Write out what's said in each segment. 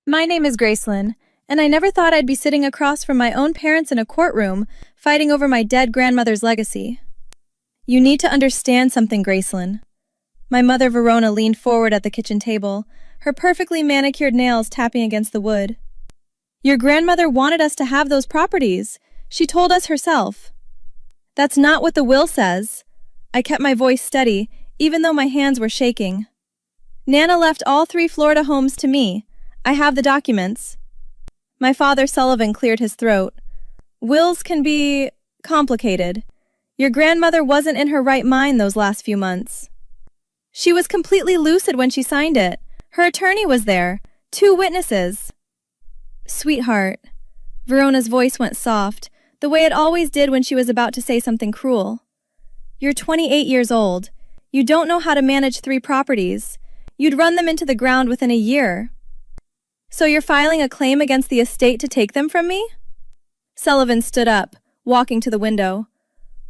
My name is Gracelyn, and I never thought I'd be sitting across from my own parents in a courtroom, fighting over my dead grandmother's legacy. You need to understand something, Gracelyn. My mother Verona leaned forward at the kitchen table, her perfectly manicured nails tapping against the wood. Your grandmother wanted us to have those properties. She told us herself. That's not what the will says. I kept my voice steady, even though my hands were shaking. Nana left all 3 Florida homes to me. I have the documents. My father Sullivan cleared his throat. Wills can be complicated. Your grandmother wasn't in her right mind those last few months. She was completely lucid when she signed it. Her attorney was there. 2 witnesses. Sweetheart. Verona's voice went soft, the way it always did when she was about to say something cruel. You're 28 years old. You don't know how to manage 3 properties. You'd run them into the ground within a year. So you're filing a claim against the estate to take them from me? Sullivan stood up, walking to the window.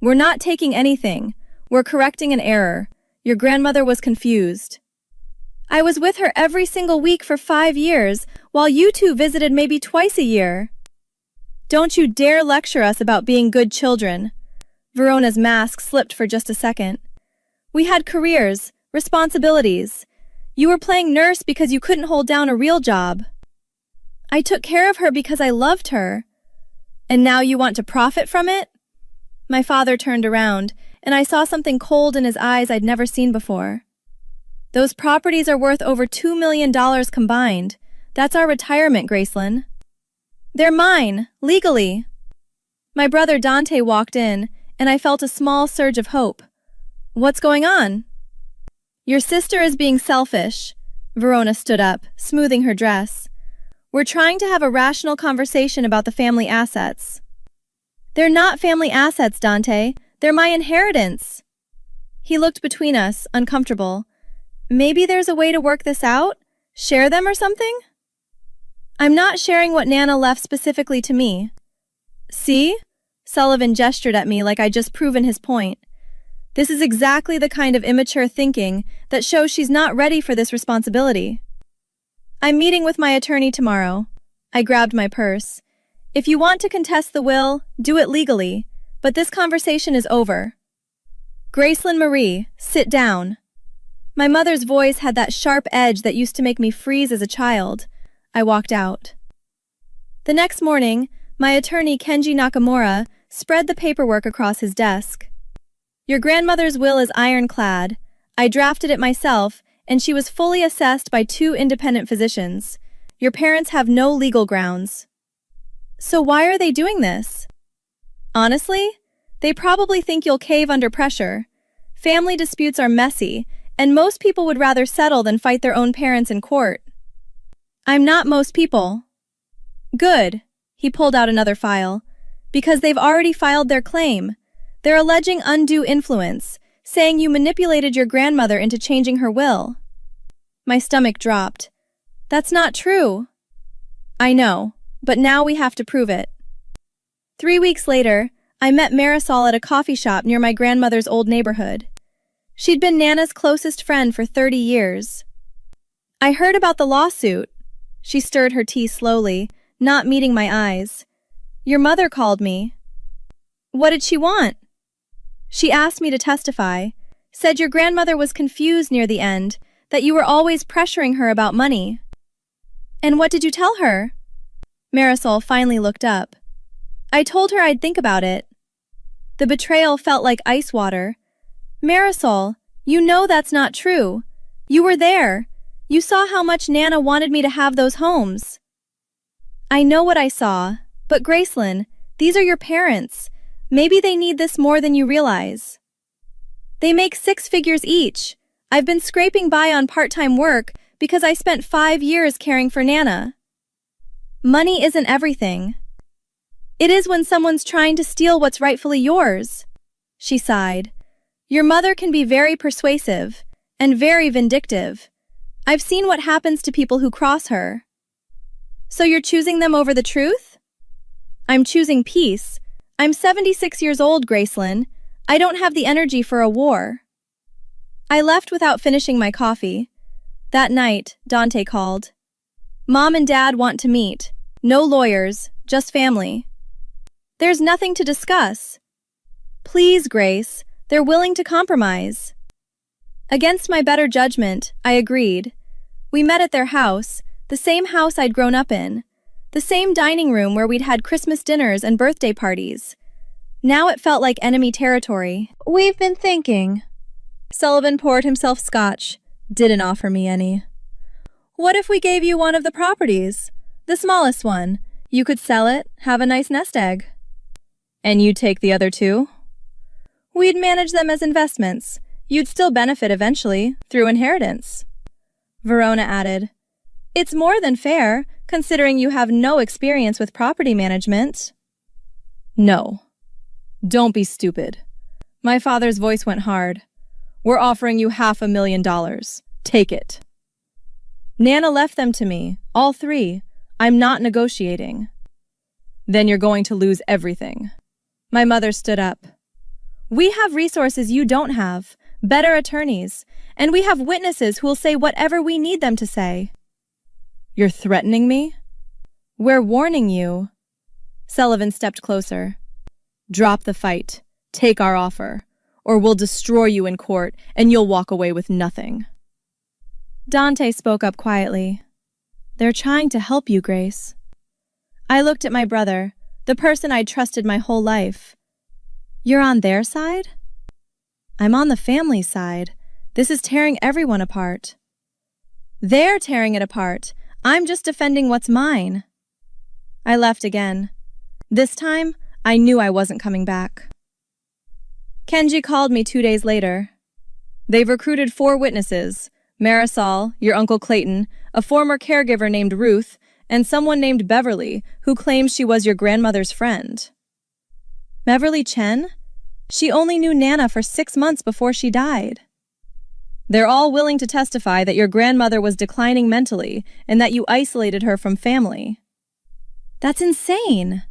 We're not taking anything. We're correcting an error. Your grandmother was confused. I was with her every single week for 5 years, while you 2 visited maybe twice a year. Don't you dare lecture us about being good children. Verona's mask slipped for just a second. We had careers, responsibilities. You were playing nurse because you couldn't hold down a real job. I took care of her because I loved her. And now you want to profit from it? My father turned around, and I saw something cold in his eyes I'd never seen before. Those properties are worth over $2 million combined. That's our retirement, Gracelyn. They're mine, legally. My brother Dante walked in, and I felt a small surge of hope. What's going on? Your sister is being selfish. Verona stood up, smoothing her dress. We're trying to have a rational conversation about the family assets. They're not family assets, Dante. They're my inheritance. He looked between us, uncomfortable. Maybe there's a way to work this out? Share them or something? I'm not sharing what Nana left specifically to me. See? Sullivan gestured at me like I'd just proven his point. This is exactly the kind of immature thinking that shows she's not ready for this responsibility. I'm meeting with my attorney tomorrow. I grabbed my purse. If you want to contest the will, do it legally, but this conversation is over. Gracelyn Marie, sit down. My mother's voice had that sharp edge that used to make me freeze as a child. I walked out. The next morning, my attorney Kenji Nakamura spread the paperwork across his desk. Your grandmother's will is ironclad. I drafted it myself, and she was fully assessed by 2 independent physicians. Your parents have no legal grounds. So why are they doing this? Honestly, they probably think you'll cave under pressure. Family disputes are messy, and most people would rather settle than fight their own parents in court. I'm not most people. Good. He pulled out another file. Because they've already filed their claim. They're alleging undue influence, saying you manipulated your grandmother into changing her will. My stomach dropped. That's not true. I know, but now we have to prove it. 3 weeks later, I met Marisol at a coffee shop near my grandmother's old neighborhood. She'd been Nana's closest friend for 30 years. I heard about the lawsuit. She stirred her tea slowly, not meeting my eyes. Your mother called me. What did she want? She asked me to testify, said your grandmother was confused near the end, that you were always pressuring her about money. And what did you tell her? Marisol finally looked up. I told her I'd think about it. The betrayal felt like ice water. Marisol, you know that's not true. You were there. You saw how much Nana wanted me to have those homes. I know what I saw, but Gracelyn, these are your parents. Maybe they need this more than you realize. They make 6 figures each. I've been scraping by on part-time work because I spent 5 years caring for Nana. Money isn't everything. It is when someone's trying to steal what's rightfully yours. She sighed. Your mother can be very persuasive and very vindictive. I've seen what happens to people who cross her. So you're choosing them over the truth? I'm choosing peace. I'm 76 years old, Gracelyn. I don't have the energy for a war. I left without finishing my coffee. That night, Dante called. Mom and Dad want to meet. No lawyers, just family. There's nothing to discuss. Please, Grace, they're willing to compromise. Against my better judgment, I agreed. We met at their house, the same house I'd grown up in, the same dining room where we'd had Christmas dinners and birthday parties. Now it felt like enemy territory. We've been thinking. Sullivan poured himself scotch. Didn't offer me any. What if we gave you one of the properties? The smallest one. You could sell it, have a nice nest egg. And you'd take the other two? We'd manage them as investments. You'd still benefit eventually, through inheritance. Verona added, It's more than fair, considering you have no experience with property management. No. Don't be stupid. My father's voice went hard. We're offering you $500,000. Take it. Nana left them to me, all three. I'm not negotiating. Then you're going to lose everything. My mother stood up. We have resources you don't have, better attorneys, and we have witnesses who'll say whatever we need them to say. You're threatening me? We're warning you. Sullivan stepped closer. Drop the fight. Take our offer, or we'll destroy you in court and you'll walk away with nothing. Dante spoke up quietly. They're trying to help you, Grace. I looked at my brother, the person I'd trusted my whole life. You're on their side? I'm on the family side. This is tearing everyone apart. They're tearing it apart. I'm just defending what's mine. I left again. This time, I knew I wasn't coming back. Kenji called me 2 days later. They've recruited 4 witnesses, Marisol, your Uncle Clayton, a former caregiver named Ruth, and someone named Beverly, who claims she was your grandmother's friend. Beverly Chen? She only knew Nana for 6 months before she died. They're all willing to testify that your grandmother was declining mentally and that you isolated her from family. That's insane.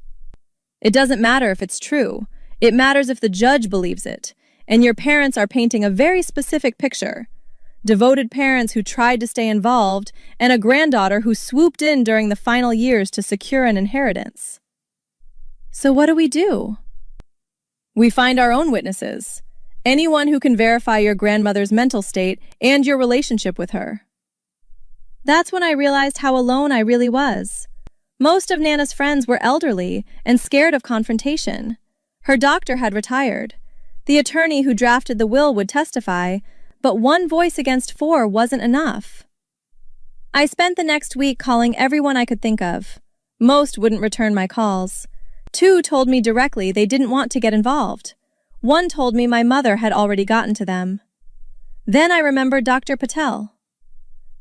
It doesn't matter if it's true. It matters if the judge believes it, and your parents are painting a very specific picture. Devoted parents who tried to stay involved, and a granddaughter who swooped in during the final years to secure an inheritance. So what do we do? We find our own witnesses. Anyone who can verify your grandmother's mental state and your relationship with her. That's when I realized how alone I really was. Most of Nana's friends were elderly and scared of confrontation. Her doctor had retired. The attorney who drafted the will would testify, but one voice against 4 wasn't enough. I spent the next week calling everyone I could think of. Most wouldn't return my calls. 2 told me directly they didn't want to get involved. 1 told me my mother had already gotten to them. Then I remembered Dr. Patel.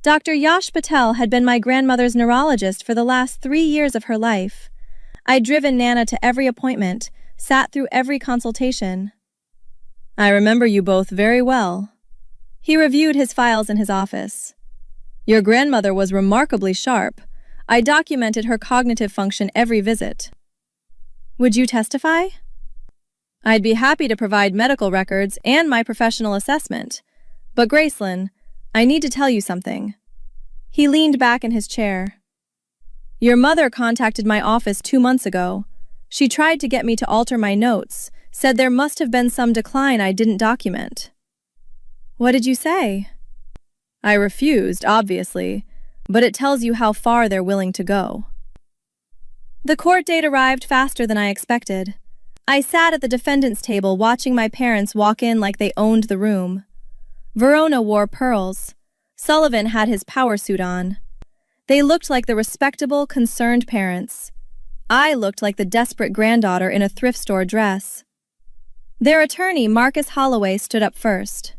Dr. Yash Patel had been my grandmother's neurologist for the last 3 years of her life. I'd driven Nana to every appointment, sat through every consultation. I remember you both very well. He reviewed his files in his office. Your grandmother was remarkably sharp. I documented her cognitive function every visit. Would you testify? I'd be happy to provide medical records and my professional assessment. But Gracelyn, I need to tell you something. He leaned back in his chair. Your mother contacted my office 2 months ago. She tried to get me to alter my notes, said there must have been some decline I didn't document. What did you say? I refused, obviously, but it tells you how far they're willing to go. The court date arrived faster than I expected. I sat at the defendant's table watching my parents walk in like they owned the room. Verona wore pearls. Sullivan had his power suit on. They looked like the respectable, concerned parents. I looked like the desperate granddaughter in a thrift store dress. Their attorney, Marcus Holloway, stood up first.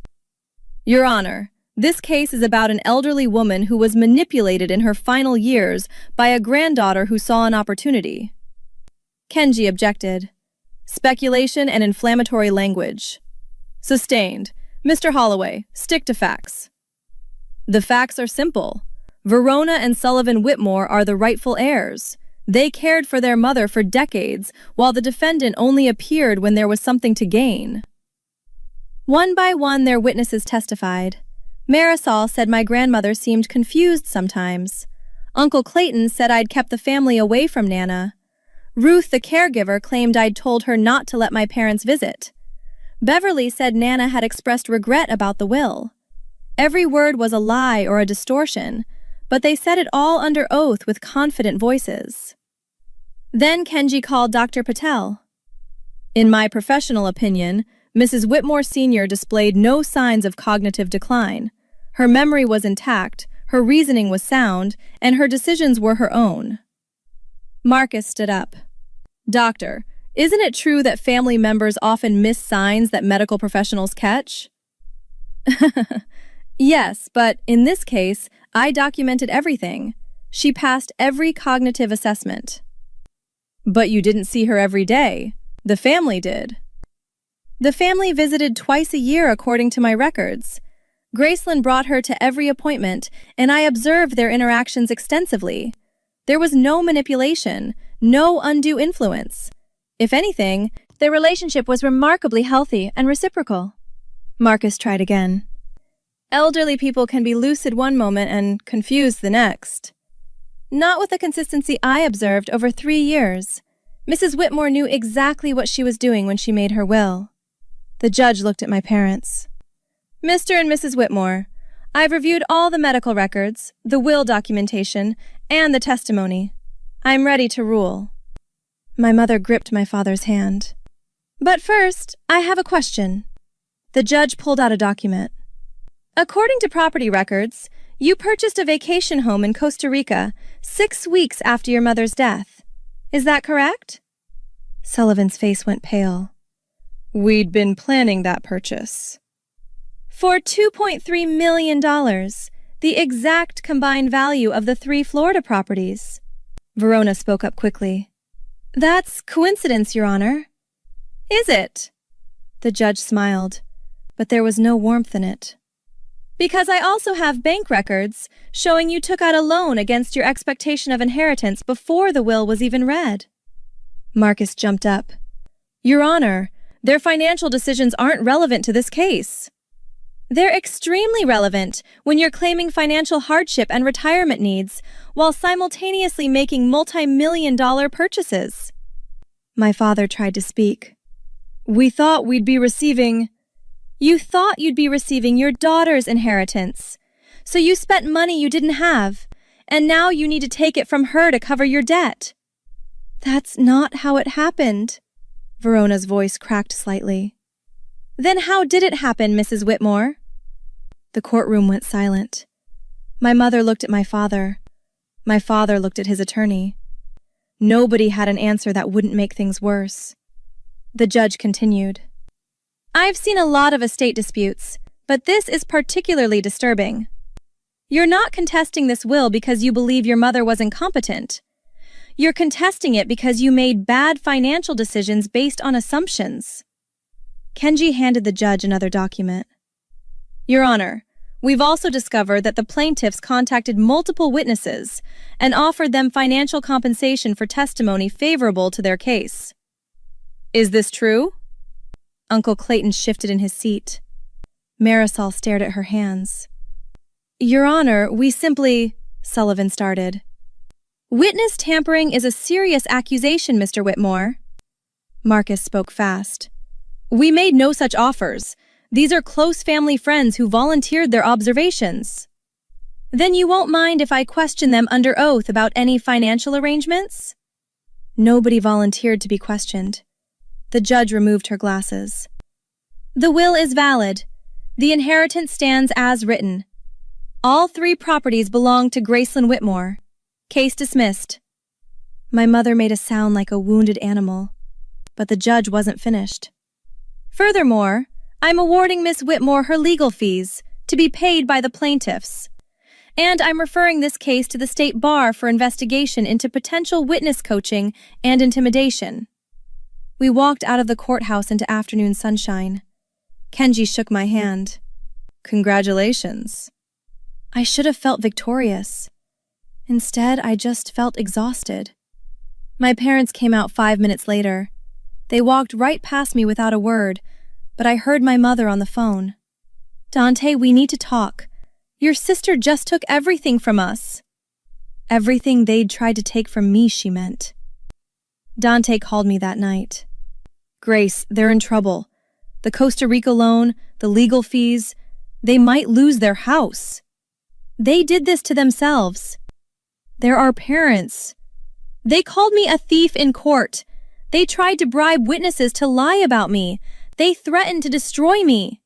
Your Honor, this case is about an elderly woman who was manipulated in her final years by a granddaughter who saw an opportunity. Kenji objected. Speculation and inflammatory language. Sustained. Mr. Holloway, stick to facts. The facts are simple. Verona and Sullivan Whitmore are the rightful heirs. They cared for their mother for decades, while the defendant only appeared when there was something to gain. One by one, their witnesses testified. Marisol said my grandmother seemed confused sometimes. Uncle Clayton said I'd kept the family away from Nana. Ruth, the caregiver, claimed I'd told her not to let my parents visit. Beverly said Nana had expressed regret about the will. Every word was a lie or a distortion, but they said it all under oath with confident voices. Then Kenji called Dr. Patel. In my professional opinion, Mrs. Whitmore Sr. displayed no signs of cognitive decline. Her memory was intact, her reasoning was sound, and her decisions were her own. Marcus stood up. Doctor, isn't it true that family members often miss signs that medical professionals catch? Yes, but in this case, I documented everything. She passed every cognitive assessment. But you didn't see her every day. The family did. The family visited twice a year according to my records. Gracelyn brought her to every appointment, and I observed their interactions extensively. There was no manipulation, no undue influence. If anything, their relationship was remarkably healthy and reciprocal. Marcus tried again. Elderly people can be lucid one moment and confused the next. Not with the consistency I observed over 3 years. Mrs. Whitmore knew exactly what she was doing when she made her will. The judge looked at my parents. Mr. and Mrs. Whitmore, I've reviewed all the medical records, the will documentation, and the testimony. I'm ready to rule. My mother gripped my father's hand. But first, I have a question. The judge pulled out a document. According to property records, you purchased a vacation home in Costa Rica 6 weeks after your mother's death. Is that correct? Sullivan's face went pale. We'd been planning that purchase. For $2.3 million, the exact combined value of the 3 Florida properties. Verona spoke up quickly. That's coincidence, Your Honor. Is it? The judge smiled, but there was no warmth in it. Because I also have bank records showing you took out a loan against your expectation of inheritance before the will was even read. Marcus jumped up. Your Honor, their financial decisions aren't relevant to this case. They're extremely relevant when you're claiming financial hardship and retirement needs while simultaneously making multi-million-dollar purchases. My father tried to speak. We thought we'd be receiving... You thought you'd be receiving your daughter's inheritance. So you spent money you didn't have, and now you need to take it from her to cover your debt. That's not how it happened. Verona's voice cracked slightly. Then how did it happen, Mrs. Whitmore? The courtroom went silent. My mother looked at my father. My father looked at his attorney. Nobody had an answer that wouldn't make things worse. The judge continued. I've seen a lot of estate disputes, but this is particularly disturbing. You're not contesting this will because you believe your mother was incompetent. You're contesting it because you made bad financial decisions based on assumptions. Kenji handed the judge another document. Your Honor, we've also discovered that the plaintiffs contacted multiple witnesses and offered them financial compensation for testimony favorable to their case. Is this true? Uncle Clayton shifted in his seat. Marisol stared at her hands. Your Honor, we simply... Sullivan started. Witness tampering is a serious accusation, Mr. Whitmore. Marcus spoke fast. We made no such offers. These are close family friends who volunteered their observations. Then you won't mind if I question them under oath about any financial arrangements? Nobody volunteered to be questioned. The judge removed her glasses. The will is valid. The inheritance stands as written. All 3 properties belong to Gracelyn Whitmore. Case dismissed. My mother made a sound like a wounded animal, but the judge wasn't finished. Furthermore, I'm awarding Miss Whitmore her legal fees to be paid by the plaintiffs, and I'm referring this case to the State Bar for investigation into potential witness coaching and intimidation. We walked out of the courthouse into afternoon sunshine. Kenji shook my hand. Congratulations. I should have felt victorious. Instead, I just felt exhausted. My parents came out 5 minutes later. They walked right past me without a word, but I heard my mother on the phone. Dante, we need to talk. Your sister just took everything from us. Everything they'd tried to take from me, she meant. Dante called me that night. Grace, they're in trouble. The Costa Rica loan, the legal fees, they might lose their house. They did this to themselves. They're our parents. They called me a thief in court. They tried to bribe witnesses to lie about me. They threatened to destroy me.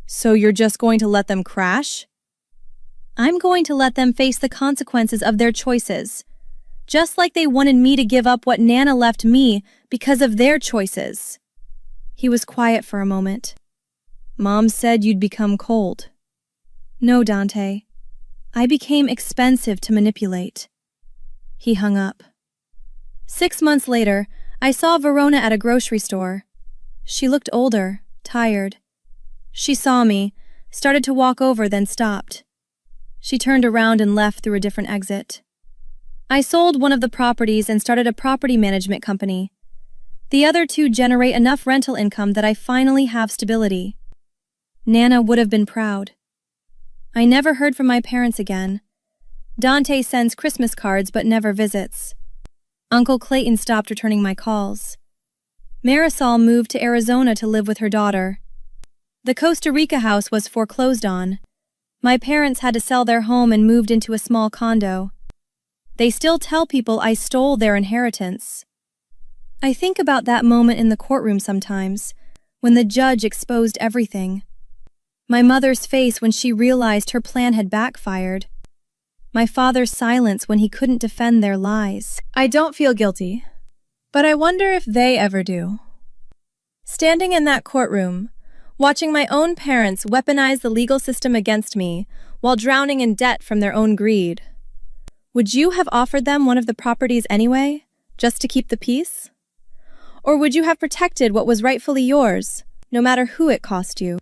So you're just going to let them crash? I'm going to let them face the consequences of their choices, just like they wanted me to give up what Nana left me because of their choices. He was quiet for a moment. Mom said you'd become cold. No, Dante. I became expensive to manipulate. He hung up. 6 months later, I saw Verona at a grocery store. She looked older, tired. She saw me, started to walk over, then stopped. She turned around and left through a different exit. I sold one of the properties and started a property management company. The other two generate enough rental income that I finally have stability. Nana would have been proud. I never heard from my parents again. Dante sends Christmas cards but never visits. Uncle Clayton stopped returning my calls. Marisol moved to Arizona to live with her daughter. The Costa Rica house was foreclosed on. My parents had to sell their home and moved into a small condo. They still tell people I stole their inheritance. I think about that moment in the courtroom sometimes, when the judge exposed everything. My mother's face when she realized her plan had backfired. My father's silence when he couldn't defend their lies. I don't feel guilty, but I wonder if they ever do. Standing in that courtroom, watching my own parents weaponize the legal system against me while drowning in debt from their own greed. Would you have offered them one of the properties anyway, just to keep the peace? Or would you have protected what was rightfully yours, no matter who it cost you?